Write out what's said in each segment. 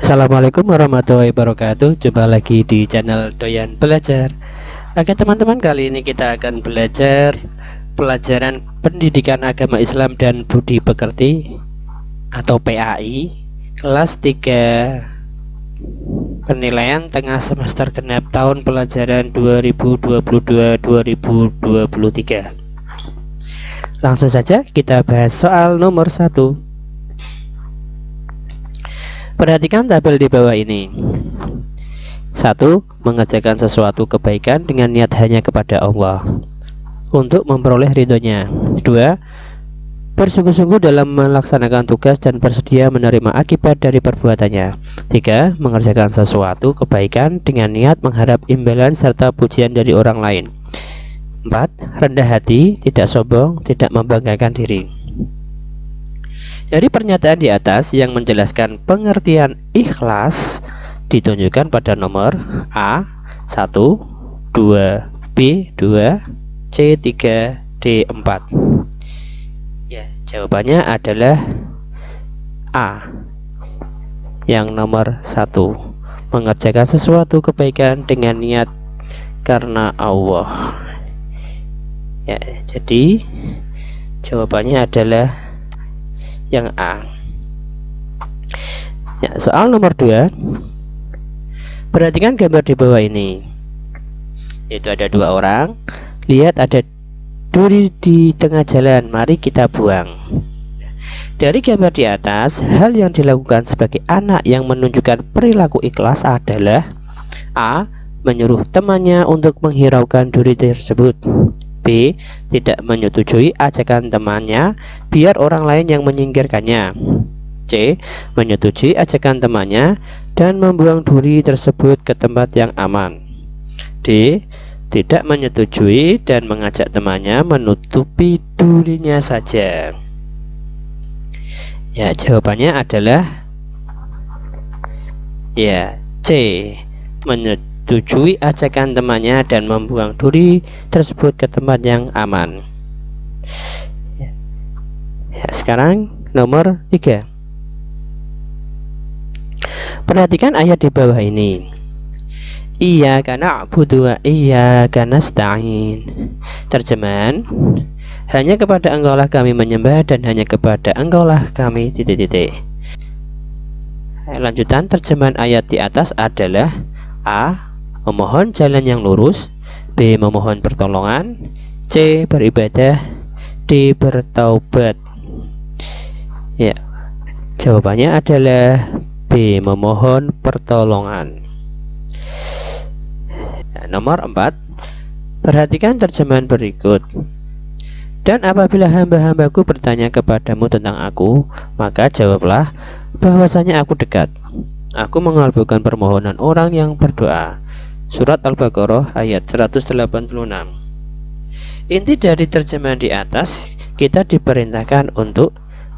Assalamualaikum warahmatullahi wabarakatuh. Jumpa lagi di channel Doyan Belajar. Oke teman-teman, kali ini kita akan belajar pelajaran Pendidikan Agama Islam dan Budi Pekerti atau PAI kelas 3, penilaian tengah semester genap tahun pelajaran 2022-2023. Langsung saja kita bahas soal nomor 1. Perhatikan tabel di bawah ini. 1. Mengerjakan sesuatu kebaikan dengan niat hanya kepada Allah untuk memperoleh ridhonya. 2. Bersungguh-sungguh dalam melaksanakan tugas dan bersedia menerima akibat dari perbuatannya. 3. Mengerjakan sesuatu kebaikan dengan niat mengharap imbalan serta pujian dari orang lain. 4. Rendah hati, tidak sombong, tidak membanggakan diri. Dari pernyataan di atas yang menjelaskan pengertian ikhlas ditunjukkan pada nomor A 1, 2, B 2, C 3, D 4. Ya, jawabannya adalah A yang nomor 1. Mengerjakan sesuatu kebaikan dengan niat karena Allah. Ya, jadi jawabannya adalah yang A. Ya, soal nomor 2. Perhatikan gambar di bawah ini. Itu ada dua orang. Lihat ada duri di tengah jalan, mari kita buang. Dari gambar di atas, hal yang dilakukan sebagai anak yang menunjukkan perilaku ikhlas adalah A. Menyuruh temannya untuk menghiraukan duri tersebut. B. Tidak menyetujui ajakan temannya biar orang lain yang menyingkirkannya. C. Menyetujui ajakan temannya dan membuang duri tersebut ke tempat yang aman. D. Tidak menyetujui dan mengajak temannya menutupi durinya saja. Ya, jawabannya adalah ya C. Menyetujui ajakan temannya dan membuang duri tersebut ke tempat yang aman. Ya, sekarang nomor 3. Perhatikan ayat di bawah ini. Iyyaka na'budu wa iyyaka nasta'in. Terjemahan: hanya kepada Engkaulah kami menyembah dan hanya kepada Engkaulah kami ... Lanjutan terjemahan ayat di atas adalah A. Memohon jalan yang lurus, B. Memohon pertolongan, C. Beribadah, D. Bertaubat. Ya, jawabannya adalah B. Memohon pertolongan. Ya, nomor 4. Perhatikan terjemahan berikut. Dan apabila hamba-hambaku bertanya kepadamu tentang aku, maka jawablah bahwasanya aku dekat. Aku mengabulkan permohonan orang yang berdoa. Surat Al-Baqarah ayat 186. Inti dari terjemahan di atas, kita diperintahkan untuk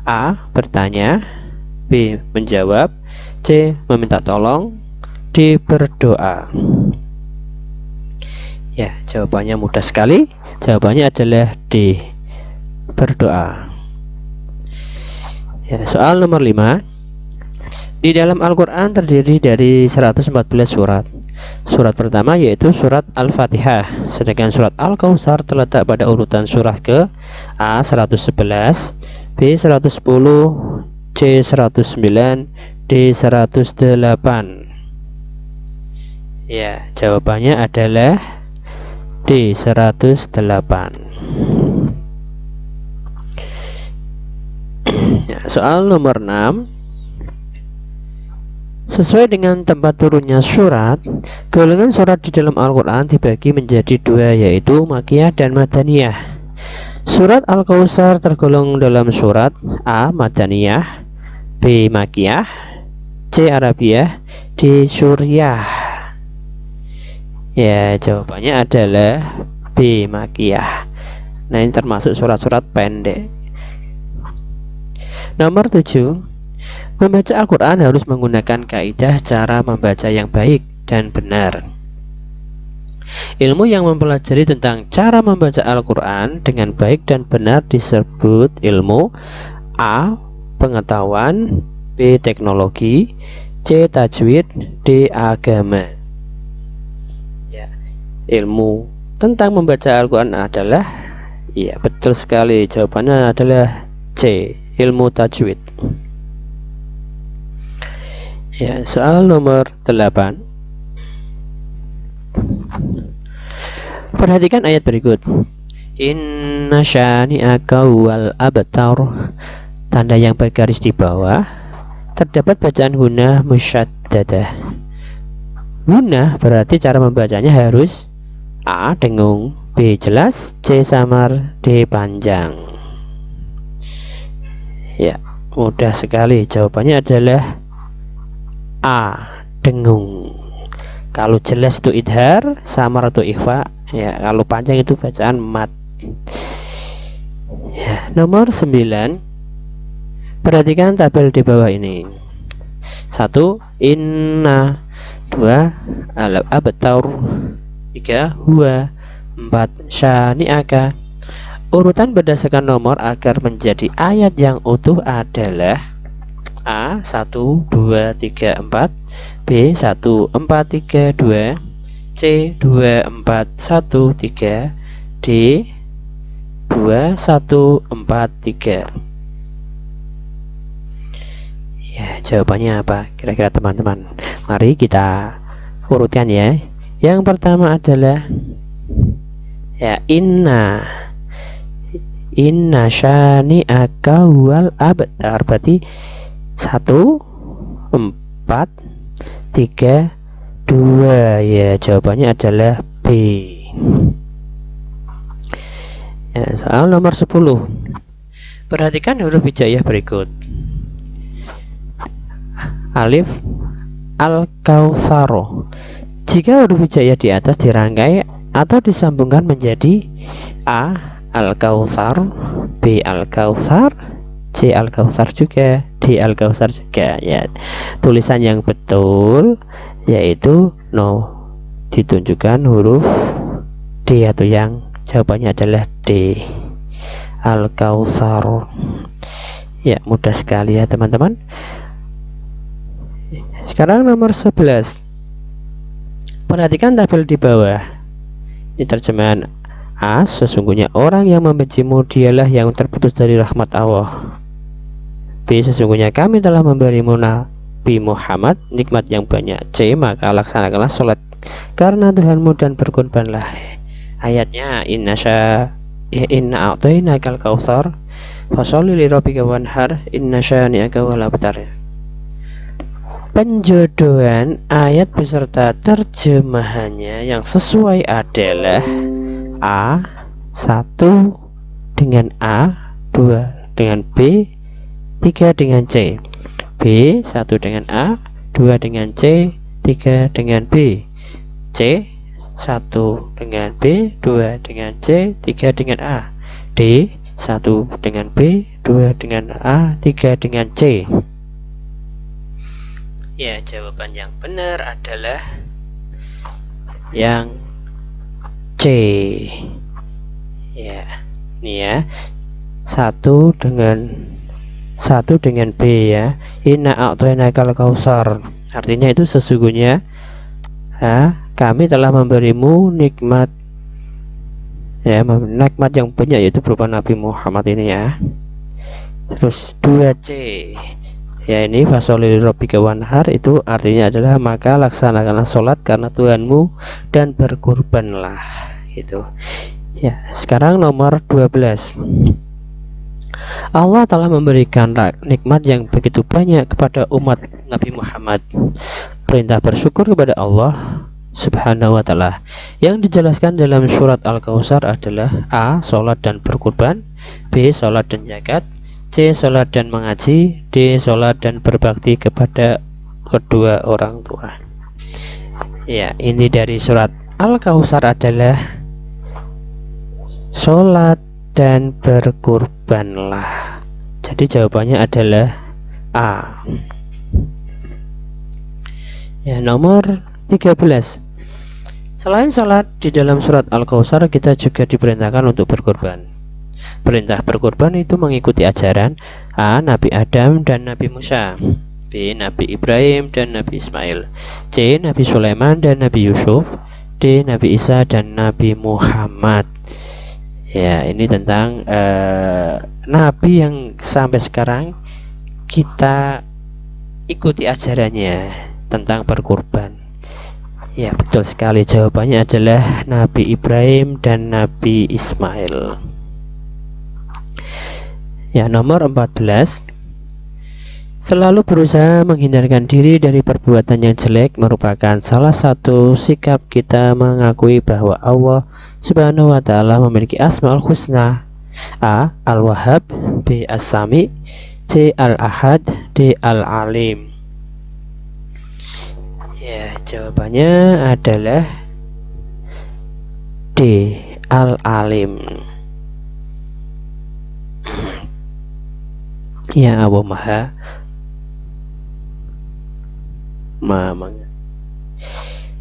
A. Bertanya, B. Menjawab, C. Meminta tolong, D. Berdoa. Ya, jawabannya mudah sekali. Jawabannya adalah D. Berdoa. Ya, soal nomor 5. Di dalam Al-Quran terdiri dari 114 surat. Surat pertama yaitu surat Al-Fatihah, sedangkan surat Al-Kautsar terletak pada urutan surah ke A 111, B 110, C 109, D 108. Ya, jawabannya adalah D 108. Ya, soal nomor 6. Sesuai dengan tempat turunnya surat, golongan surat di dalam Al-Quran dibagi menjadi dua, yaitu Makkiyah dan Madaniyah. Surat Al-Kautsar tergolong dalam surat A. Madaniyah, B. Makkiyah, C. Arabiyah, D. Suriyah. Ya, jawabannya adalah B. Makkiyah. Nah, ini termasuk surat-surat pendek. Nomor 7. Membaca Al-Quran harus menggunakan kaidah cara membaca yang baik dan benar. Ilmu yang mempelajari tentang cara membaca Al-Quran dengan baik dan benar disebut ilmu A. Pengetahuan, B. Teknologi, C. C. Tajwid, D. Agama. Ya, ilmu tentang membaca Al-Quran adalah, ya betul sekali, jawabannya adalah C. Ilmu tajwid. Ya, soal nomor 8. Perhatikan ayat berikut. Inna syani'aka wal abtar. Tanda yang bergaris di bawah terdapat bacaan gunnah musyaddadah. Gunnah berarti cara membacanya harus A. dengung, B. jelas, C. samar, D. panjang. Ya, mudah sekali, jawabannya adalah A. dengung. Kalau jelas itu idhar, samar itu ikhfa, ya kalau panjang itu bacaan mat. Ya, nomor 9. Perhatikan tabel di bawah ini. 1. Inna. 2. Al-abtar. 3. Huwa. 4. Syani'aka. Urutan berdasarkan nomor agar menjadi ayat yang utuh adalah A. 1, 2, 3, 4, B. 1, 4, 3, 2, C. 2, 4, 1, 3, D. 2, 1, 4, 3. Ya, jawabannya apa kira-kira teman-teman? Mari kita urutkan ya. Yang pertama adalah ya inna syani'aka wal abtar, berarti 1, 4, 3, 2. Ya, jawabannya adalah B. Ya, soal nomor 10. Perhatikan huruf hijaiyah berikut. Alif al-kautsaro. Jika huruf hijaiyah di atas dirangkai atau disambungkan menjadi A. al-kautsar, B. al-kautsar, C. al-kautsar juga, D. al-kautsar juga. Ya, tulisan yang betul yaitu ditunjukkan huruf D atau yang jawabannya adalah D. Al-kautsar. Ya, mudah sekali ya teman-teman. Sekarang nomor 11. Perhatikan tabel di bawah. Ini terjemahan A. Sesungguhnya orang yang membencimu dialah yang terputus dari rahmat Allah. B. Sesungguhnya kami telah memberimu Nabi Muhammad nikmat yang banyak. C. Maka laksanakanlah sholat karena Tuhanmu dan berkorbanlah. Ayatnya inna a'tainakal kautsar fasholli lirabbika wanhar inna syani'aka wal abtar. Penjodohan ayat beserta terjemahannya yang sesuai adalah A. 1 dengan A, 2 dengan B, 3 dengan C. B. 1 dengan A, 2 dengan C, 3 dengan B. C. 1 dengan B, 2 dengan C, 3 dengan A. D. 1 dengan B, 2 dengan A, 3 dengan C. Ya, jawaban yang benar adalah yang C. Ya, ini ya. 1 dengan B ya. Inna a'tainakal kautsar. Artinya itu sesungguhnya kami telah memberimu nikmat, ya, nikmat yang banyak, yaitu berupa Nabi Muhammad ini ya. Terus 2C. Ya, ini fasholli lirabbika wanhar, itu artinya adalah maka laksanakanlah sholat karena Tuhanmu dan berkurbanlah. Itu. Ya, sekarang nomor 12. Allah telah memberikan nikmat yang begitu banyak kepada umat Nabi Muhammad. Perintah bersyukur kepada Allah Subhanahu wa ta'ala yang dijelaskan dalam surat Al-Kautsar adalah A. Sholat dan berkurban, B. Sholat dan zakat, C. Sholat dan mengaji, D. Sholat dan berbakti kepada kedua orang tua. Ya, ini dari surat Al-Kautsar adalah sholat dan berkurbanlah. Jadi jawabannya adalah A. Ya, nomor 13. Selain sholat, di dalam surat Al-Kautsar kita juga diperintahkan untuk berkorban. Perintah berkorban itu mengikuti ajaran A. Nabi Adam dan Nabi Musa, B. Nabi Ibrahim dan Nabi Ismail. C. Nabi Sulaiman dan Nabi Yusuf. D. Nabi Isa dan Nabi Muhammad. Ya, ini tentang nabi yang sampai sekarang kita ikuti ajarannya tentang berkurban. Ya, betul sekali, jawabannya adalah Nabi Ibrahim dan Nabi Ismail. Ya, nomor 14. Selalu berusaha menghindarkan diri dari perbuatan yang jelek merupakan salah satu sikap kita mengakui bahwa Allah Subhanahu wa Ta'ala memiliki Asmaul Husna. A. Al-Wahhab, B. As-Sami, C. Al-Ahad, D. Al-Alim. Ya, jawabannya adalah D. Al-Alim. Ya, Allah Maha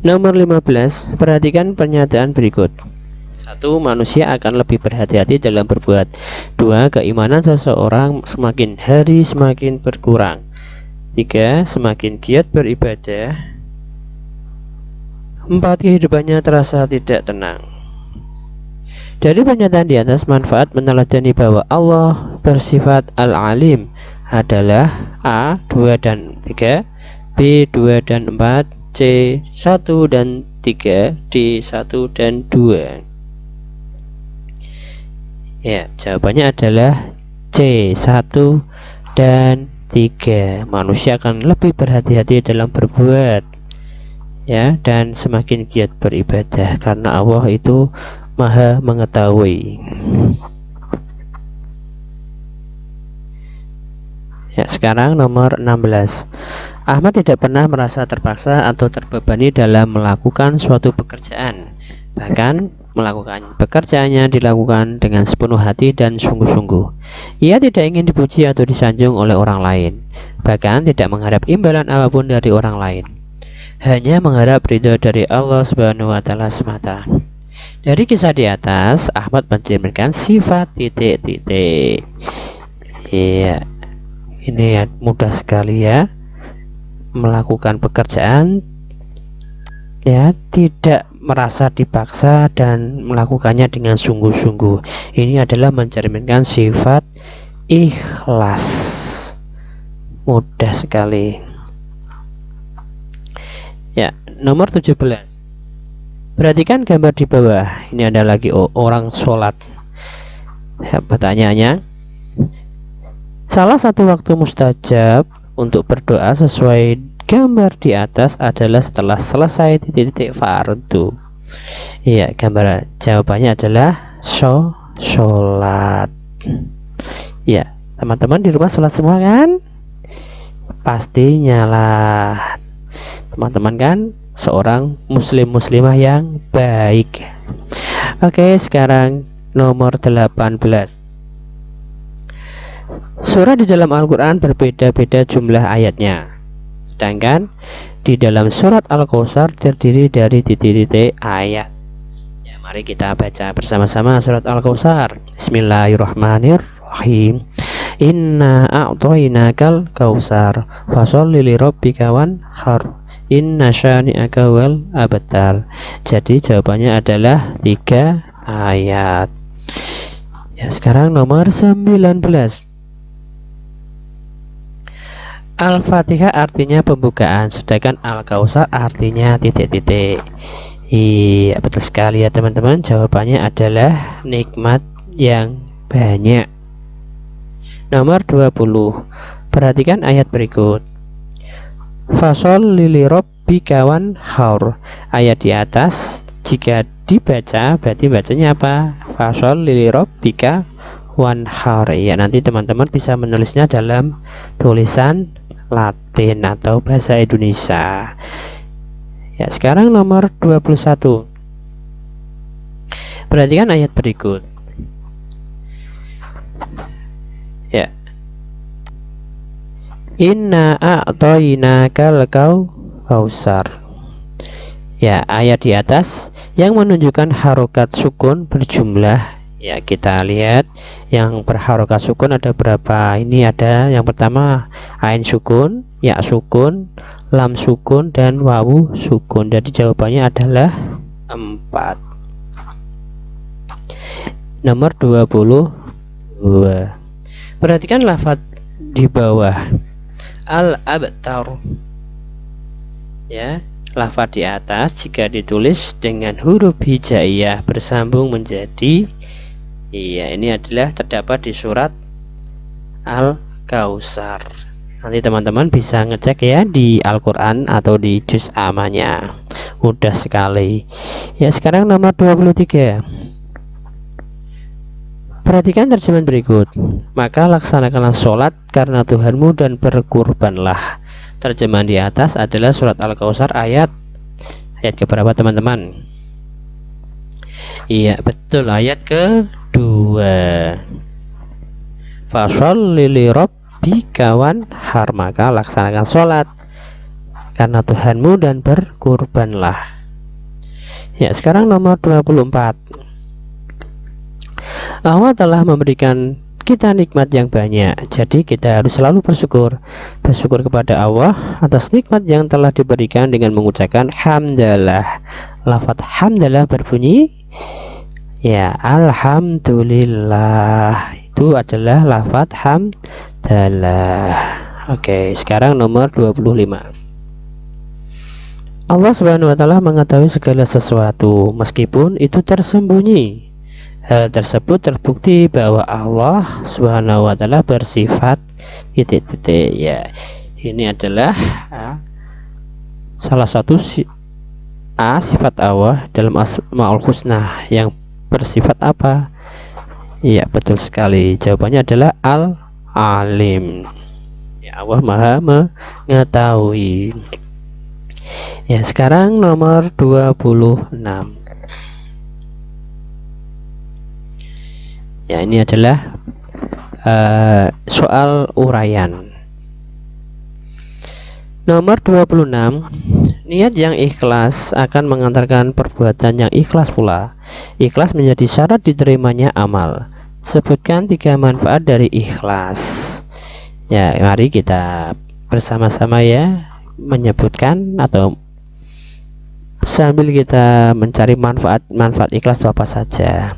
Nomor 15. Perhatikan pernyataan berikut. 1. Manusia akan lebih berhati-hati dalam berbuat. 2. Keimanan seseorang semakin hari semakin berkurang. 3. Semakin giat beribadah. 4. Kehidupannya terasa tidak tenang. Dari pernyataan di atas, manfaat meneladani bahwa Allah bersifat Al-Alim adalah A. 2 dan 3, B. 2 dan 4, C. 1 dan 3, D. 1 dan 2. Ya, jawabannya adalah C. 1 dan 3. Manusia akan lebih berhati-hati dalam berbuat, ya, dan semakin giat beribadah karena Allah itu Maha mengetahui. Ya, sekarang nomor 16. Ahmad tidak pernah merasa terpaksa atau terbebani dalam melakukan suatu pekerjaan. Bahkan melakukan pekerjaannya dilakukan dengan sepenuh hati dan sungguh-sungguh. Ia tidak ingin dipuji atau disanjung oleh orang lain, bahkan tidak mengharap imbalan apapun dari orang lain. Hanya mengharap ridho dari Allah Subhanahu wa Ta'ala semata. Dari kisah di atas, Ahmad mencerminkan sifat titik-titik. Iya, ini ya, mudah sekali ya melakukan pekerjaan, ya, tidak merasa dipaksa dan melakukannya dengan sungguh-sungguh. Ini adalah mencerminkan sifat ikhlas. Mudah sekali. Ya, nomor 17. Perhatikan gambar di bawah. Ini ada lagi orang sholat. Ya, pertanyaannya, salah satu waktu mustajab untuk berdoa sesuai gambar di atas adalah setelah selesai titik-titik fardu. Iya, gambar jawabannya adalah sholat. Ya, teman-teman di rumah sholat semua kan? Pastinya lah. Teman-teman kan seorang muslimah yang baik. Oke, sekarang nomor 18. Surah di dalam Al-Quran berbeda-beda jumlah ayatnya, sedangkan di dalam surat Al-Kautsar terdiri dari titik-titik ayat. Ya, mari kita baca bersama-sama surat Al-Kautsar. Bismillahirrahmanirrahim. Inna a'toinakal kautsar fasholli lirabbika wanhar inna syani'aka wal abtar. Jadi jawabannya adalah 3 ayat. Ya, sekarang nomor 19. Al-Fatihah artinya pembukaan, sedangkan Al-Kautsar artinya titik-titik. Iya, betul sekali ya teman-teman. Jawabannya adalah nikmat yang banyak. Nomor 20. Perhatikan ayat berikut. Fasholli lirabbika wanhar. Ayat di atas jika dibaca berarti bacanya apa? Fasholli lirabbika wanhar. Ya, nanti teman-teman bisa menulisnya dalam tulisan Latin atau bahasa Indonesia. Ya, sekarang nomor 21. Perhatikan ayat berikut. Ya. Inna a'toinakal kautsar. Ya, ayat di atas yang menunjukkan harokat sukun berjumlah Ya, kita lihat yang berharokat sukun ada berapa. Ini ada yang pertama ain sukun, ya sukun, lam sukun, dan wawu sukun. Jadi jawabannya adalah 4. Nomor 22. Perhatikan lafaz di bawah. Al-abtar. Ya, lafaz di atas jika ditulis dengan huruf hijaiyah bersambung menjadi, iya, ini adalah terdapat di surat Al-Kautsar. Nanti teman-teman bisa ngecek ya di Al-Quran atau di juz amanya. Mudah sekali. Ya, sekarang nomor 23. Perhatikan terjemahan berikut. Maka laksanakanlah sholat karena Tuhanmu dan berkurbanlah. Terjemahan di atas adalah surat Al-Kautsar ayat keberapa teman-teman? Iya, betul, ayat kedua. Fasholli li rabbika wanhar, maka laksanakan sholat karena Tuhanmu dan berkurbanlah. Ya, sekarang nomor 24. Allah telah memberikan kita nikmat yang banyak, jadi kita harus selalu bersyukur kepada Allah atas nikmat yang telah diberikan dengan mengucapkan hamdalah. Lafaz hamdalah berbunyi, ya, alhamdulillah. Itu adalah lafaz hamdalah. Oke, sekarang nomor 25. Allah Subhanahu wa taala mengetahui segala sesuatu meskipun itu tersembunyi. Hal tersebut terbukti bahwa Allah Subhanahu wa taala bersifat titik-titik. Ya, ini adalah salah satu sifat Allah dalam Asmaul Husna yang bersifat apa? Ya, betul sekali. Jawabannya adalah Al-Alim. Ya, Allah Maha mengetahui. Ya, sekarang nomor 26. Ya, ini adalah soal uraian. Nomor 26. Niat yang ikhlas akan mengantarkan perbuatan yang ikhlas pula. Ikhlas menjadi syarat diterimanya amal. Sebutkan 3 manfaat dari ikhlas. Ya, mari kita bersama-sama ya menyebutkan atau sambil kita mencari manfaat ikhlas itu apa saja.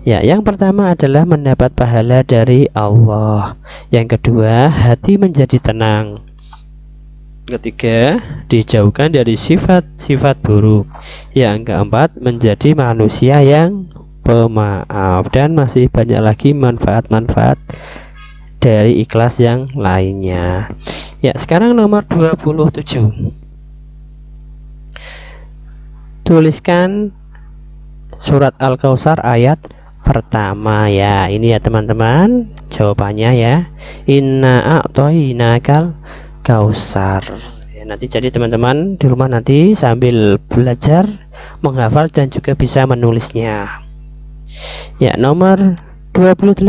Ya, yang pertama adalah mendapat pahala dari Allah. Yang kedua, hati menjadi tenang. Ketiga, dijauhkan dari sifat-sifat buruk. Yang keempat, menjadi manusia yang pemaaf. Dan masih banyak lagi manfaat-manfaat dari ikhlas yang lainnya. Ya, sekarang nomor 27. Tuliskan surat Al-Kautsar ayat pertama ya. Ini ya teman-teman jawabannya ya. Inna a'toinakal kautsar. Ya, nanti jadi teman-teman di rumah nanti sambil belajar menghafal dan juga bisa menulisnya. Ya, nomor 28.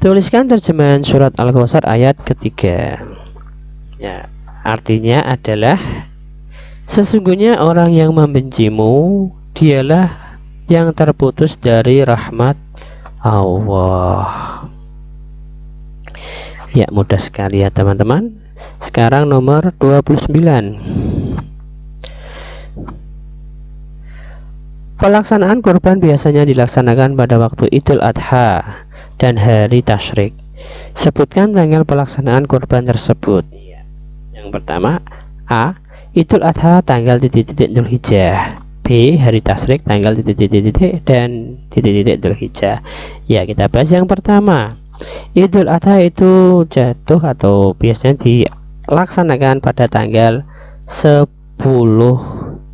Tuliskan terjemahan surat Al-Kautsar ayat ketiga. Ya, artinya adalah sesungguhnya orang yang membencimu dialah yang terputus dari rahmat Allah. Ya, mudah sekali ya teman-teman. Sekarang nomor 29. Pelaksanaan kurban biasanya dilaksanakan pada waktu Idul Adha dan hari tasyrik. Sebutkan tanggal pelaksanaan kurban tersebut. Yang pertama, A. Idul Adha tanggal titik-titik Dzulhijjah. B. Hari tasyrik tanggal titik-titik dan titik-titik Dzulhijjah. Ya, kita bahas yang pertama. Idul Adha itu jatuh atau biasanya dilaksanakan pada tanggal 10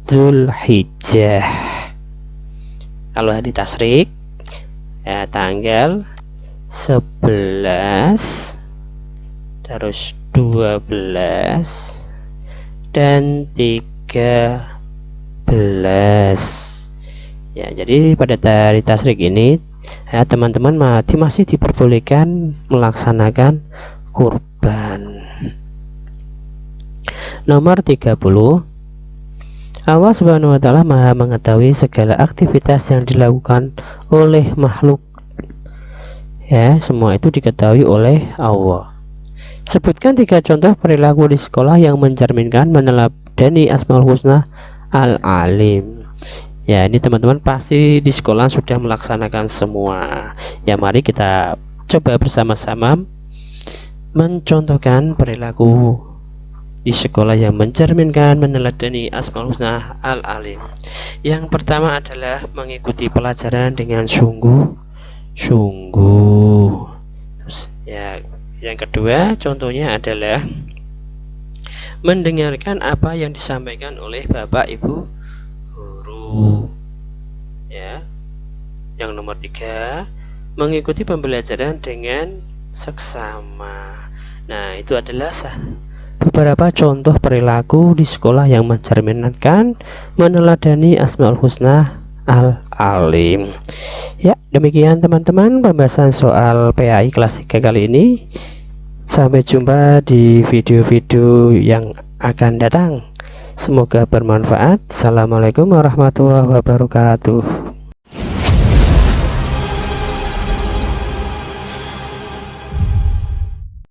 Dzulhijjah. Kalau hari tasyrik ya tanggal 11, terus 12 dan 13. Ya, jadi pada hari tasyrik ini ya teman-teman masih diperbolehkan melaksanakan kurban. Nomor 30. Allah Subhanahu wa taala Maha mengetahui segala aktivitas yang dilakukan oleh makhluk. Ya, semua itu diketahui oleh Allah. Sebutkan 3 contoh perilaku di sekolah yang mencerminkan meneladani Asmaul Husna Al-Alim. Ya, ini teman-teman pasti di sekolah sudah melaksanakan semua. Ya, mari kita coba bersama-sama mencontohkan perilaku di sekolah yang mencerminkan meneladani Asmaul Husna Al-Alim. Yang pertama adalah mengikuti pelajaran dengan sungguh-sungguh. Terus ya, yang kedua contohnya adalah mendengarkan apa yang disampaikan oleh Bapak Ibu guru. Ya. Yang nomor 3, mengikuti pembelajaran dengan seksama. Nah, itu adalah beberapa contoh perilaku di sekolah yang mencerminkan meneladani Asmaul Husna Al-Alim. Ya, demikian teman-teman pembahasan soal PAI kelas 3 kali ini. Sampai jumpa di video-video yang akan datang. Semoga bermanfaat. Assalamualaikum warahmatullahi wabarakatuh.